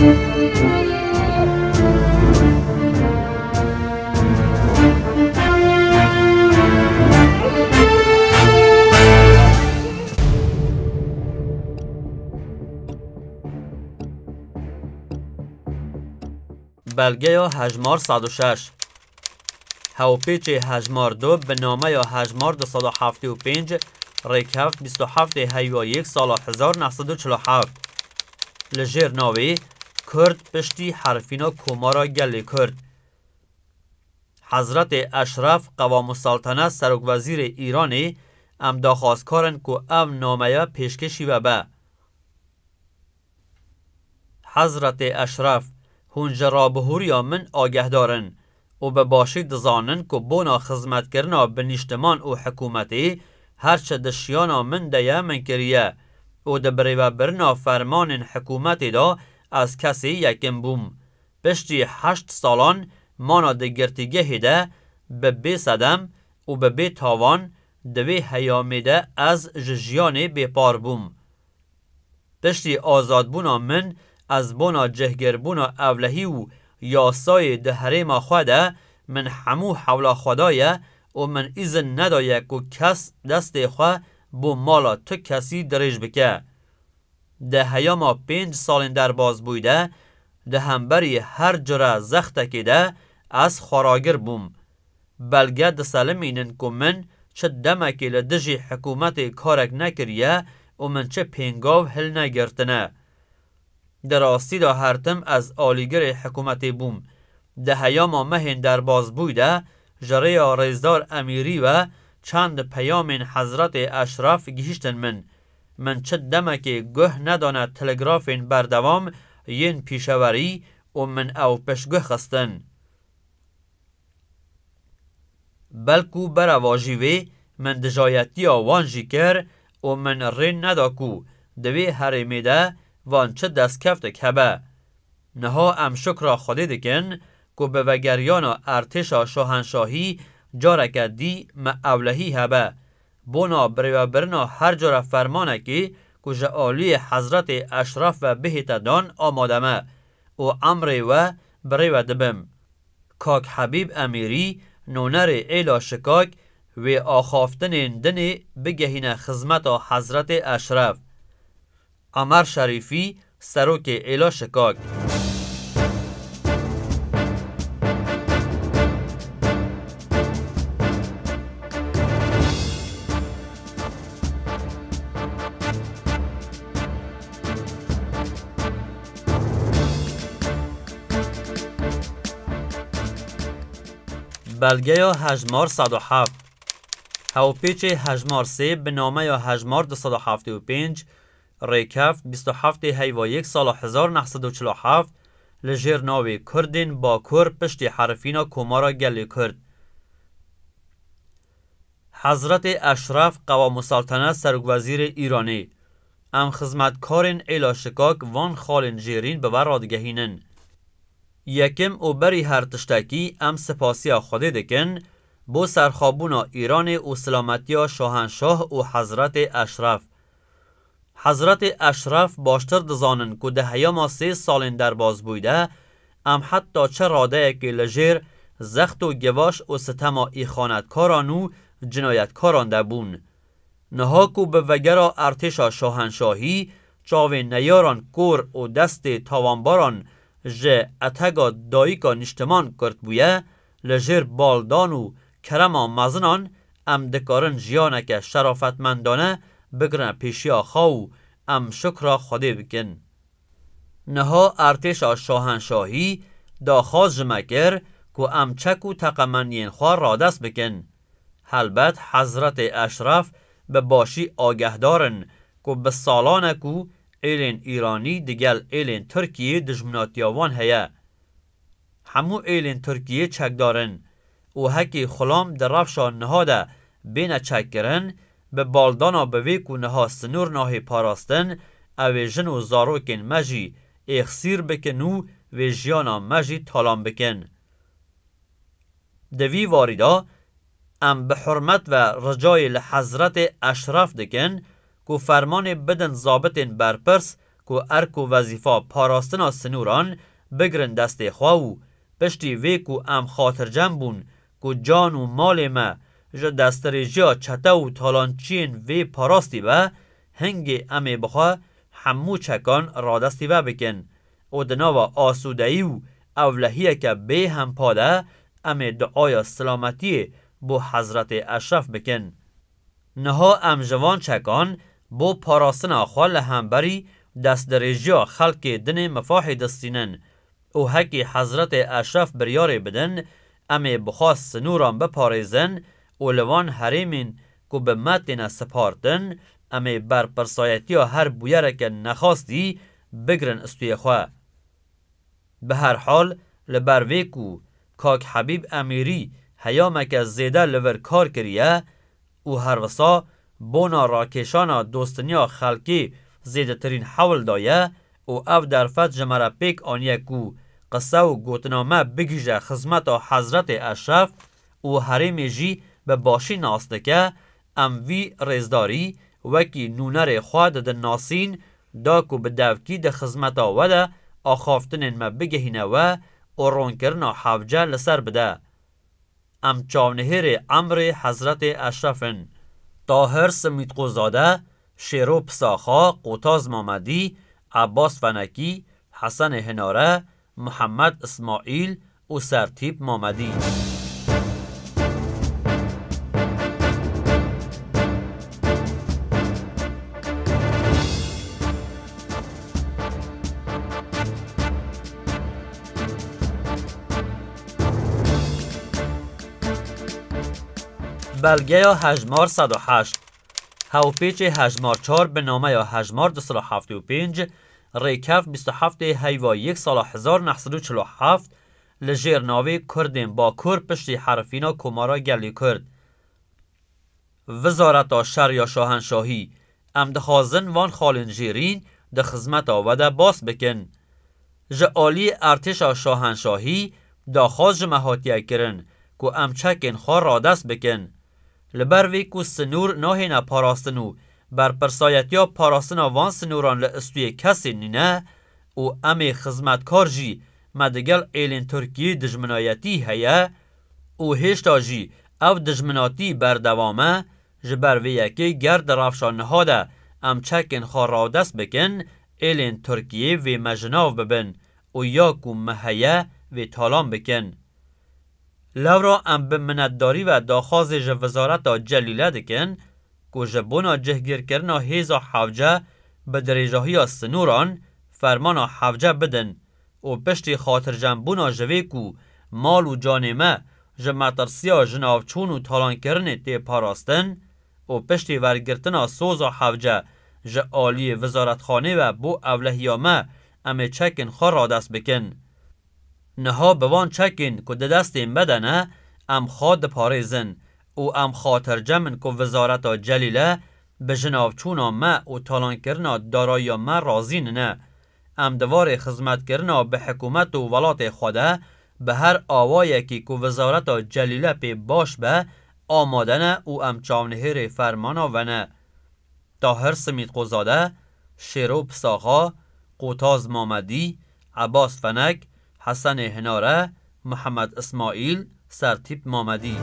بلگه یا هجمار 106 هاوپیچ هجمار 2 به نامه یا هجمار 275 ریکهفت 27 هیوا 1 سال 1947 لجیر ناوی کرد پشتی حرفینا کومارا گلی کرد. حضرت اشرف قوام السلطنه سرک وزیر ایرانی ام داخواست کارن که ام نامه پیشکشی و به حضرت اشرف هونج را بهوریا من آگه دارن و به باشی دزانن که بونا خدمت کرنا به نیشتمان و حکومتی هرچه دشیانا من دیا من کریه و دبری و برنا فرمان حکومتی دا از کسی یکم بوم. پشتی 8 سالان مانا دگرتیگه هیده به بی صدم و به بی تاوان دوی هیامیده از ججیان بی پار بوم. پشتی آزاد بونا من از بونا جهگر بونا اولهی و یاسای ده حریم خواده من همو حولا خدایه و من ایزن ندایه که کس دست خواه بو مالا تو کسی دریج بکه. ده هیاما 5 سالین در باز بویده ده همبری هر جره زخته که ده از خوراگر بوم. بلگه ده سلمینن که من چه دمکی لدجی حکومت کارک نکریه و من چه پینگاو هل نگرتنه. در راستی دا هرتم از آلیگر حکومتی بوم. ده هیاما مهین در باز بویده جره ریزدار امیری و چند پیام حضرت اشرف گیشتن من چه دمکی گه ندانه تلگرافین بردوام ین پیشوری و من او پشگه خستن. بلکو برا واجیوی من دجایتی وانجی کر و من رین نداکو دوی حریمی ده وان چه دست کفت کبه. نها ام شکر خودی دکن که به وگریان ارتش شاهنشاهی جارک دی ما اولهی هبه. بونا بری و برنا هر جار فرمانه که جعالی حضرت اشرف و بهت دان آمادمه و امری و بری و دبم. کاک حبیب امیری نونر ایلا شکاک و آخافتن دنی بگهین خدمت حضرت اشرف. عمر شریفی سروک ایلا شکاک. بلگه یا هجمار 107 هاوپیچ هجمار 3 به نامه یا هجمار 275 ریکهفت 27 هیوا 1 سال 1947 لجیر ناوی کردین با کر پشتی حرفینا کومارا گلی کرد. حضرت اشرف قوام السلطنه سرک وزیر ایرانی ام خدمتکارین ایلا شکاک وان خالین جیرین به ورادگهینن. یکم او بری هر تشتکی ام سپاسی خوده دکن بو سرخابونا ایران و سلامتی شاهنشاه و حضرت اشرف. حضرت اشرف باشتر دزانن که ده هیاما 3 سالین در باز بویده ام حتی چه راده که لجیر زخت و گواش و ستما ایخانتکاران و جنایتکاران ده بون. نها که به وگرا ارتش شاهنشاهی چاوی نیاران کور و دست تاوانباران جه اتگا داییکا نشتمان کرد بویه لجیر بالدان و کرما مزنان ام دکارن جیانک شرافتمندانه بگرن پیشیا خواو ام شکر خوده بکن. نها ارتش شاهنشاهی دا خواست جمکر که ام چک و تقمنین خواه را دست بکن. البت حضرت اشرف به باشی آگه دارن که به سالانه که ایلین ایرانی دیگل ایلین ترکیه دجمناتیاوان هیا. همو ایلین ترکیه چک دارن و هکی خلام در رفشان نهاده بین چک کرن به بالدانا بویک و نها سنور ناهی پاراستن او جن و زاروکن مجی اخسیر بکن و جیانا مجی تالان بکن. دوی واریدا ام به حرمت و رجای لحضرت اشرف دکن که فرمان بدن ضابطین برپرس که ارک و وظیفه پاراستنا سنوران بگرن دست خواهو پشتی وی که ام خاطر جمع بون که جان و مال ما جا دست رجیا چطه و تالانچین وی پاراستی و هنگ امی بخوا همو چکان را دستی و بکن و دناوا آسودهی و اولهیه که به هم پاده امی دعای سلامتی بو حضرت اشرف بکن. نها ام جوان چکان بو پاراستنا خواه لهمبری دست درجیا خلق دن مفاح دستینن او حکی حضرت اشرف بریاره بدن امی بخواست سنوران بپاریزن و لوان حریمین که به متن سپارتن امی بر پرسایتی هر بویره که نخواستی بگرن استوی خواه. به هر حال لبروی کو کاک حبیب امیری هیامک زیده لور کار کریه او هر وسا بونا راکشانا دوستنیا خلقی زیده ترین حول دایه او او در فت جمره پیک آنیه کو قصه و گوتنامه بگیجه خزمت حضرت اشرف او حریم جی به باشی ناسته که اموی رزداری وکی نونر خواد ده ناسین دا کو به دوکی ده خزمت وده آخافتنین ما بگهینه و رون کرنا حوجه لسر بده. ام چاونهر عمر حضرت اشرفن طاهر سمیتقوزاده شیرو پساخا قوتاز مامدی عباس فنکی حسن هناره محمد اسماعیل و سرتیب مامدی. بلگه یا هجمار 108 هاوپیچ هجمار 4 به نامه یا هجمار 275 ریکف 27 هیوا 1 سال 1947 لجیر ناوی کردین با کرد پشتی حرفینا کمارا گلی کرد. وزارت شر یا شاهنشاهی امدخازن وان خالنجیرین ده خدمت آوده باس بکن. جعالی ارتش شاهنشاهی داخواز جمهاتیه کرن که امچکن خواه را دست بکن. لبروی که سنور ناهینا پاراستنو بر پرسایتیا پاراستنا وان سنوران لأستوی کسی نینه او امی خدمتکار جی مدگل ایلین ترکیه دجمنایتی هیا او هشتا جی او دجمناتی بردوامه جبروی یکی گرد رافشان نهاده امچکن خواه را دست بکن ایلین ترکیه و مجناو ببن او یا که مهیا و تالان بکن. لورا ام به منتداری و داخواز وزارت جلیله دکن که جبونا جهگیر کرنا هیزا حوجه به درجهی سنوران فرمانا حوجه بدن و پشتی خاطر جنبونا جوی که مال و جانمه جمعترسیا جناوچون و تالان کرن تی پاراستن و پشتی ورگرتنا سوزا حوجه جعالی وزارتخانه و بو اولهیامه ام چکن خواه را دست بکن. نها بوان چکن که ده دستیم بدنه ام خواد پاریزن او ام خاطر جمن که وزارت جلیله به جناوچونا ما و تالان کرنا دارایی ما رازین نه ام دوار خدمت کرنا به حکومت و ولات خوده به هر آوایی که وزارت جلیله پی باش به آمادنه او ام چاونهر فرمانا و نه. طاهر سمیتقوزاده شیرو پساخا قوتاز مامدی عباس فنک حسن هناره محمد اسماعیل سرتیب مامدی.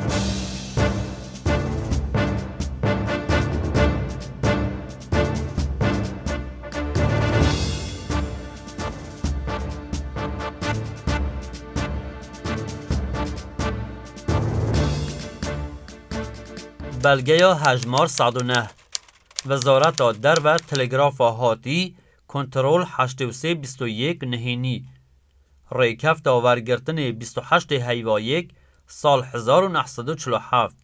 بلگه یا هجمار 109 وزارت در و تلگراف هاتی کنترول 8321 نهینی ریکف داورگرتن 28 هیوا 1 سال 1947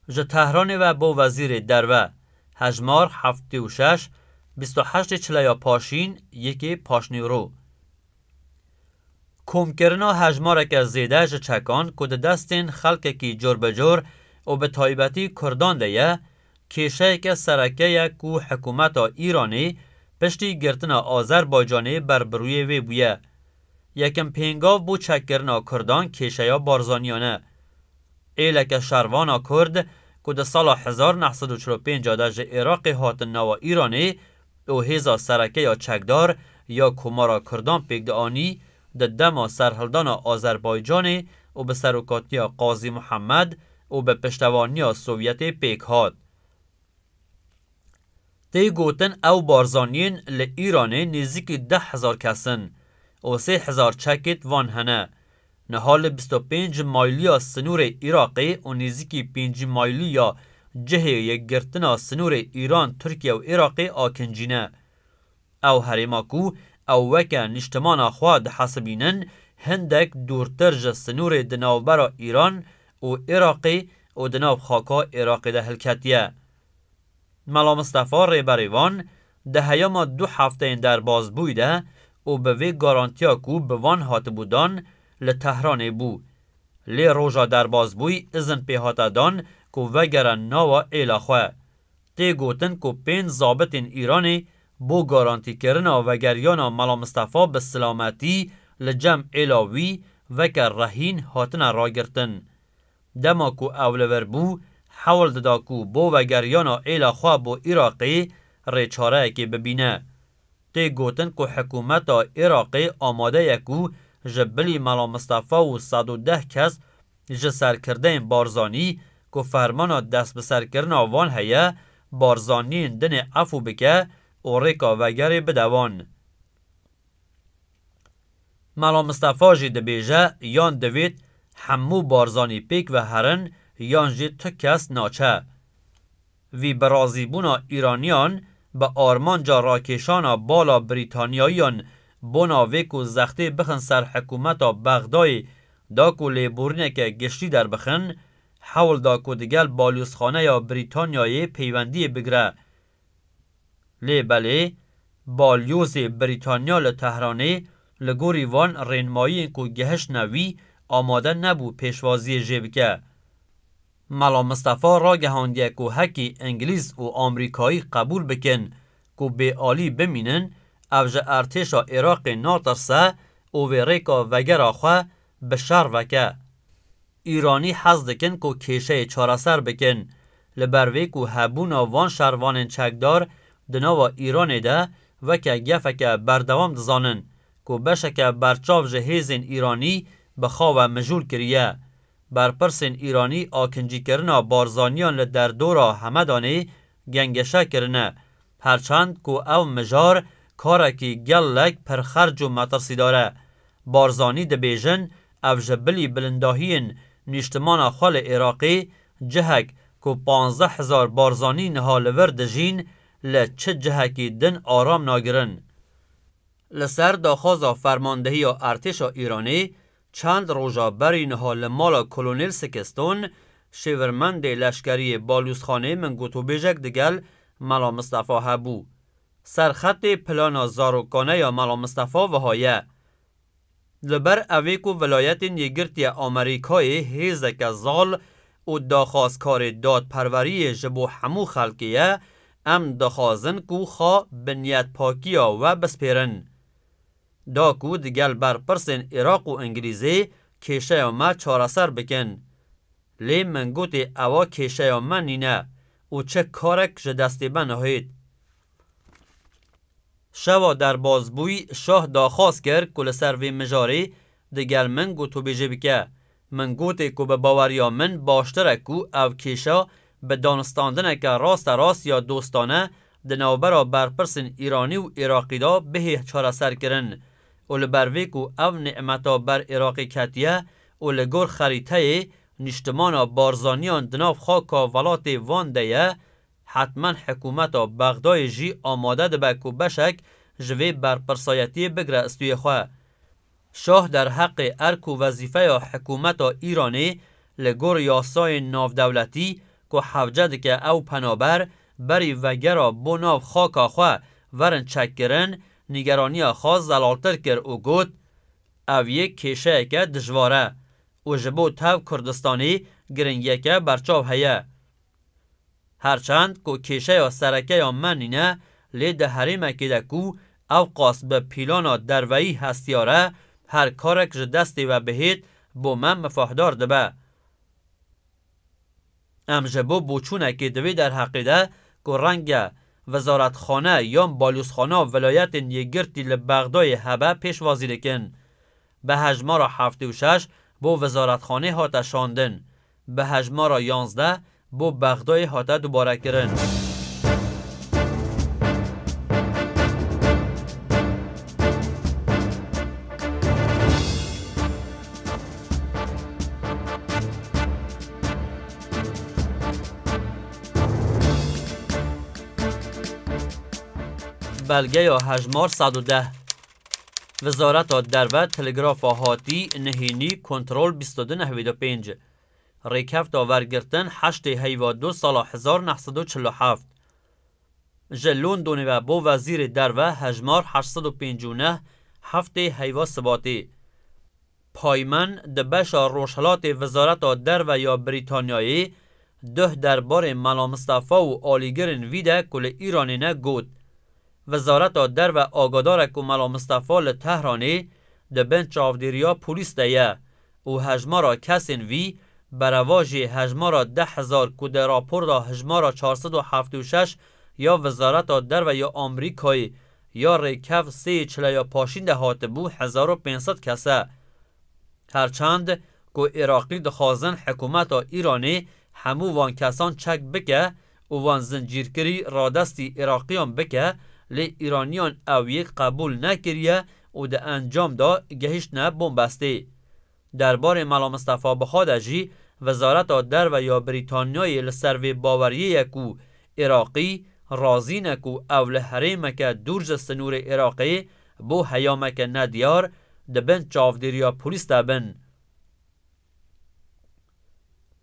جه تهران و با وزیر درو هجمار 76 28 چلیا پاشین یکی پاشنی رو کم کرنا هجمار که زیده جه چکان که دستین خلق کی جور بجور و به تایبتی کردان دیه کشه که سرکه که حکومت ایرانی پشتی گرتنا آذربایجانی بربروی وی بویه یکم پینگاو بو چکرنا کردان کشه یا بارزانیانه ایله که شروانا کرد که ده سال 1945 ده جه عراق هاتن نوا ایرانی او هیزا سرکه یا چکدار یا کمارا کردان پیگدانی ده دما سرهلدان آذربایجان او به سروکاتی قاضی محمد او به پشتوانی سوویت پیک هاد. تی گوتن او بارزانین ل ایران نزدیک 10,000 کسن او 3,000 چکت وان هنه. نهال 25 مایلی سنور عراقی و نزدیک 5 مایلی یا جهه یک گرتنا سنور ایران ترکیه و عراقی آکنجینه. او هریماکو او وکه نشتمان خواه حسبینن هندک دورتر جه سنور دناوبرا ایران و عراقی و دناو خاکا عراقی ده هلکتیه. ملا مصطفی ریبریوان ده هیاما 2 هفته در باز بویده و به وی گارانتیا کو به وان هات بودان لتهران بو. لی روژا در باز بوی ازن پیهاتا دان کو وگرن ناوا ایلا خواه. تی گوتن کو 5 ضابطین ایرانی بو گارانتی کرنا وگریانا ملا مصطفی به سلامتی لجمع ایلاوی وکر رهین هاتنا را گرتن. دما کو اولور بو حول ددا کو بو وگریانا ایلا خواه بو عراقی ریچاره که ببینه. تی گوتن کو حکومتا عراقی آماده یکو جبلی ملا مصطفی و 110 کس جسر کرده بارزانی کو فرمانا دست بسر کرنا وان هیا بارزانین دن عفو بکه و ریکا وگری بدوان. ملا مصطفی جی دبیجه یان دوید همو بارزانی پیک و هرن یان جی تکس ناچه. وی برازی بونا ایرانیان با آرمان جا راکشانا بالا بریتانیاییان بونا ویکو زخته بخن سر حکومتا بغدای داکو لیبورینه که گشتی در بخن حول داکو دیگل بالیوسخانه یا بریتانیای پیوندی بگره. لی بله بالیوز بریتانیا لتهرانه لگوری وان رینمایی کو گهش نوی آماده نبو پیشوازی جیبکه. ملا مصطفی را گهاندیه کو هکی انگلیس و آمریکایی قبول بکن کو به آلی بمینن اوج ارتشا عراق ناترسه او ویریکا وگر آخواه بشار وکه. ایرانی حز دکن کو کشه چارسر بکن لبروی کو هبونا وان شروان چکدار دناوا ایران ده وکه گفکه بردوام دزانن کو بشکه برچاو جهیزن ایرانی بخواه مجول کریه. برپرسن ایرانی آکنجی کرنا بارزانیان لدر دورا همدانه گنگشه کرنه. هرچند کو او مجار کارکی گلک پر خرج و مترسی داره. بارزانی ده بیجن او جبلی بلنداهین نیشتمان خال عراقی جهک کو 15,000 بارزانی نهالور دجین لچه جهکی دن آرام ناگرن. لسر داخوزا فرماندهی و ارتش ایرانی چند روژا بری نهال مالا کلونیل سکستون شیورمند لشکری بالوسخانه من گوتو بیجک دگل ملا مصطفی هبو. سرخط پلانا زاروکانه یا ملا مصطفی و هایه. لبر اویکو ولایت نیگرتی آمریکای هیزک زال و داخوازکار دادپروری جبو همو خلقیه ام دخوازن کو خوا بنیت پاکیا و بسپیرن. داکو دیگل بر پرسن عراق و انگلیزی کشه ما چارسر بکن. لی منگوت اوا کشه ما نینه و چه کارک جدستی بنهید. شوا در بازبوی شاه داخواست کرد کل سروی مجاری دیگل منگوتو بیجه بکه. منگوت کو به باوریا من باشتره کو او کشه به دانستاندنه که راست یا دوستانه دنوبرا برپرسن ایرانی و عراقی دا به چارسر کرن. اول بروی کو او نعمتا بر عراقی کتیه اول گور خریطه نشتمان بارزانیان دناف خاکا ولات وان دیه حتما حکومتا بغدای جی آماده ده بکو بشک جوی برپرسایتی بگره استوی خواه. شاه در حق ارکو وظیفه یا حکومتا ایرانی لگور یاسای ناف دولتی که حوجد که او پنابر بری وگرا بو ناف خاکا خواه ورن چکرن نگرانی خاص زلالتر کر او گود او یک کشه که دجواره و جبو تاو کردستانی گرنگی که برچاو هیه. هرچند که کشه یا سرکه یا منینه لیده حریمه که دکو او قاس به پیلانا دروی هستیاره هر کارک جدستی و بهید بو من مفاهدار دبه. ام جبو بوچونه که دوی در حقیده که رنگ وزارتخانه یا بالوسخانه ولایت یگرتی لبغدای هبه پیشوازی دکن. به هجمارا 76 بو وزارتخانه هاته شاندن. به هجمارا 11 بو بغدای هاته دوباره کرن. بلگه یا هجمار 110 وزارت دروه تلگراف هاتی نهینی کنترل 2295 ریکفت آورگرتن 8 هیوادو سال 1947 جلون دونیوه بو وزیر دروه هجمار 859 7 هیوا سباتی پایمن دبشا روشلات وزارت دروه یا بریتانیایی ده دربار ملا مصطفی و آلیگرن ویده کل ایرانی نه گود وزارت در و آگادار که ملا مصطفی لتهرانی دبن چاودیریا پولیس دیه و هجمارا کسین وی برواجی هجمارا 10,000 که در راپور دا هجمارا 476 یا وزارت در و یا آمریکایی یا ریکف 340 یا پاشین هات بو 1500 کسه هرچند که عراقی دخوازن حکومت ایرانی همو وان کسان چک بکه و وان زنجیرکری رادستی عراقیان بکه لی ایرانیان او یک قبول نکریه و ده انجام دا گهشت نه بومبستی. دربار ملا مصطفی بخادجی وزارت در و یا بریتانیای لسروی باوریه کو عراقی رازی نکو اول حریم که دورج سنور عراقی بو حیامک ندیار دبن چاودیریا پولیس دبن.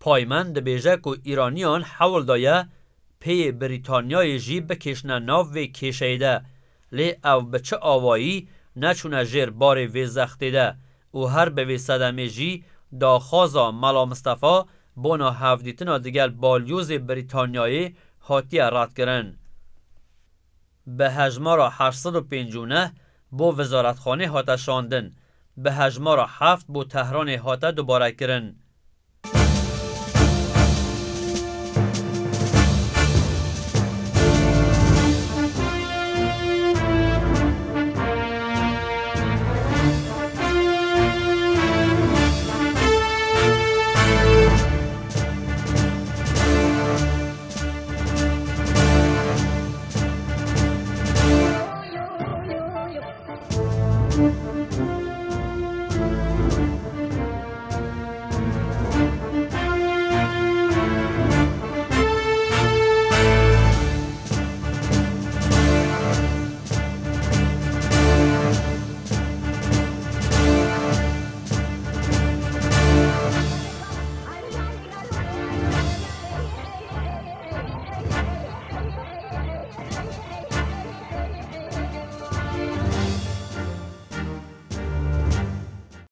پایمن دبیجه کو ایرانیان حول دایه پی بریتانیای جی بکشنه ناو وی کشیده لی او بچه آوایی نچونه جیر بار وی زختیده و هر به وی صدمه جی دا خوازا ملا مصطفی بونا هفدیتنا دیگر بالیوز بریتانیایی هاتی رد کرن. به هجمارا 859 بو وزارتخانه هاته شاندن. به هجمارا 7 بو تهران هاته دوباره کرن.